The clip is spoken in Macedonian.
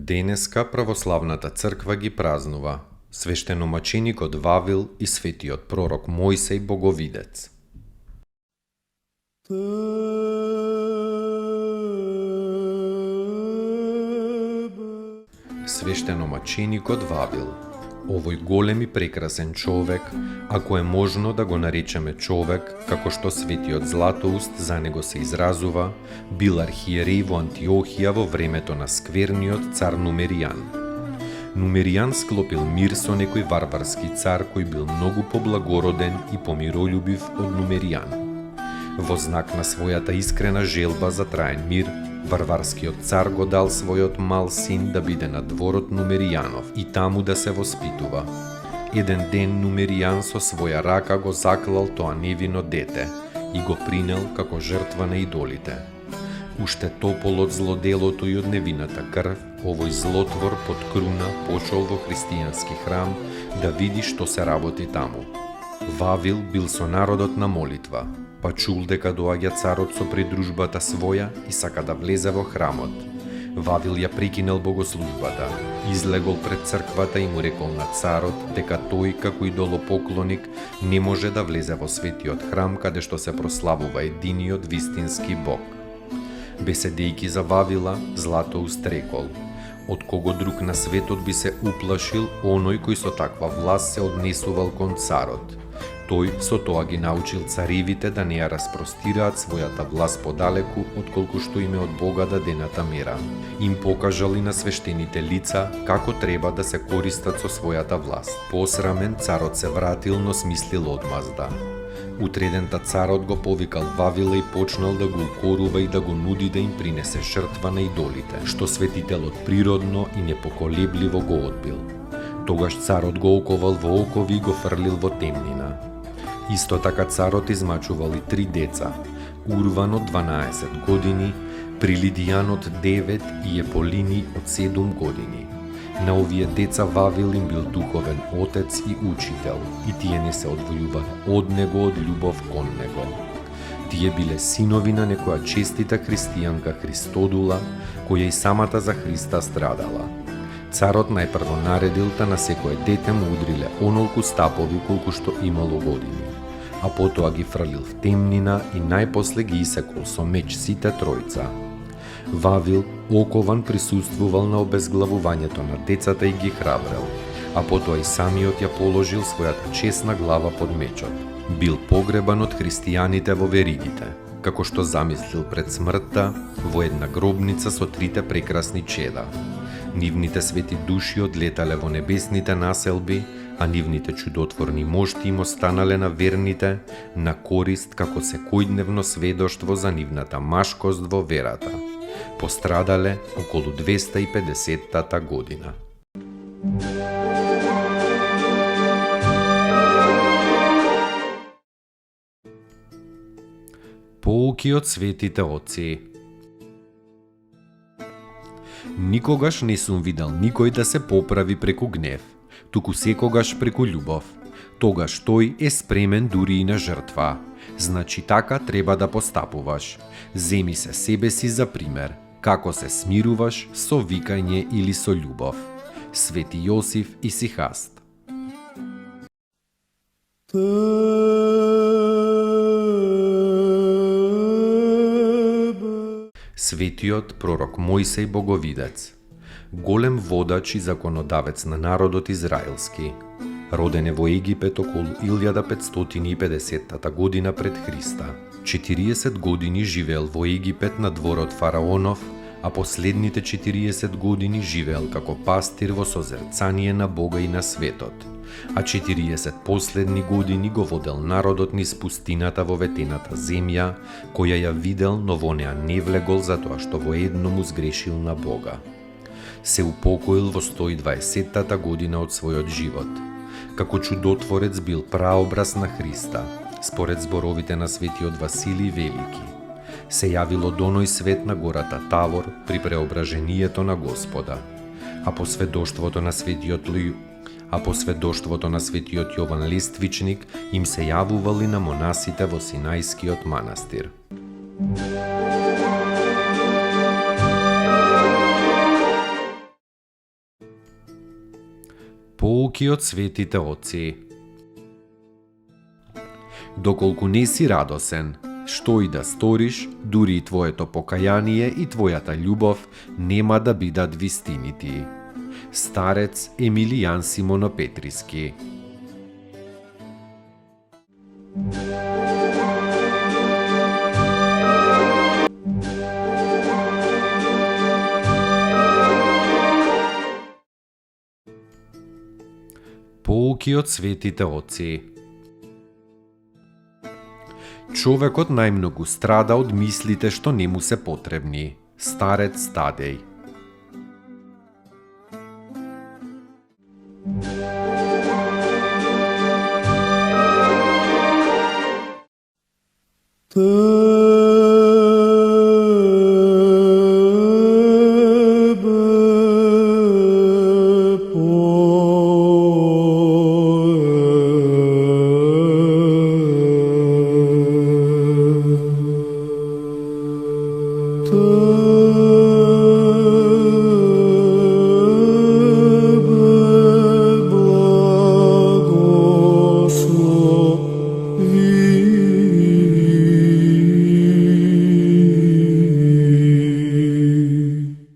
Денеска православната црква ги празнува свештеномаченикот Вавил и светиот пророк Мојсей Боговидец. Свештеномаченикот Вавил, овој голем и прекрасен човек, ако е можно да го наречеме човек, како што светиот Златоуст за него се изразува, бил архиерей во Антиохија во времето на скверниот цар Нумеријан. Нумеријан склопил мир со некој варварски цар кој бил многу поблагороден и помиролюбив од Нумеријан. Во знак на својата искрена желба за траен мир, варварскиот цар го дал својот мал син да биде на дворот Нумеријанов и таму да се воспитува. Еден ден Нумеријан со своја рака го заклал тоа невино дете и го принел како жртва на идолите. Уште топол од злоделото и од невината крв, овој злотвор под круна почел во христијански храм да види што се работи таму. Вавил бил со народот на молитва, па чул дека доаѓа царот со придружбата своја и сака да влезе во храмот. Вавил ја прекинал богослужбата, излегол пред црквата и му рекол на царот дека тој како идолопоклоник не може да влезе во светиот храм каде што се прославува единиот вистински Бог. Беседејки за Вавила, Златоуст рекол: од кого друг на светот би се уплашил оној кој со таква власт се однесувал кон царот. Тој со тоа ги научил царевите да не ја распростираат својата власт подалеку отколку што им е од Бога дадената мера. Им покажал и на свештените лица како треба да се користат со својата власт. Посрамен царот се вратил, но смислил одмазда. Утредента царот го повикал Вавила и почнал да го укорува и да го нуди да им принесе жртва на идолите, што светителот природно и непоколебливо го одбил. Тогаш царот го оковал во окови и го фрлил во темнина. Исто така царот измачувал и 3 деца, Урван од 12 години, Прилидијан од 9 и Еполини од 7 години. На овие деца Вавил им бил духовен отец и учител, и тие не се одвојувале од него од љубов кон него. Тие биле синови на некоја честита христијанка Христодула, која и самата за Христа страдала. Царот најпрво наредил да на секое дете му удриле онолку стапови колку што имало години, а потоа ги фрлил в темнина и најпосле ги исекол со меч сите тројца. Вавил, окован, присуствувал на обезглавувањето на децата и ги храбрел, а потоа и самиот ја положил својата чесна глава под мечот. Бил погребан од христијаните во веригите, како што замислил пред смртта, во една гробница со 3 прекрасни чеда. Нивните свети души одлетале во небесните населби, а нивните чудотворни мошти им останале на верните на корист како секојдневно сведоштво за нивната машкост во верата. Пострадале околу 250-та година. Поуки од светите отци. Никогаш не сум видел никој да се поправи преку гнев, туку секогаш преку љубов. Тогаш тој е спремен дури и на жртва. Значи така треба да постапуваш. Земи се себе си за пример, како се смируваш со викање или со љубов. Свети Јосиф Исихаст. Светиот пророк Мојсей Боговидец, голем водач и законодавец на народот израелски. Роден е во Египет околу 1550 година пред Христа. 40 години живеел во Египет на дворот фараонов, а последните 40 години живеел како пастир во созерцание на Бога и на светот, а 40 последни години го водел народот низ пустината во ветената земја, која ја видел, но во неа не влегол затоа што воедно му сгрешил на Бога. Се упокоил во 120-тата година од својот живот. Како чудотворец бил праобраз на Христа, според зборовите на светиот Василий Велики. Се јавило доној свет на гората Тавор при преображението на Господа, а по сведоштвото на светиот Јован Листвичник им се јавували на монасите во Синајскиот манастир. Поуки од светите отци. Доколку не си радосен, што и да сториш, дури и твоето покаяние и твојата љубов нема да бидат вистинити. Старец Емилијан Симонопетриски. Поуки од светите отци. Човекот најмногу страда од мислите што не му се потребни. Старец Тадеј. Ты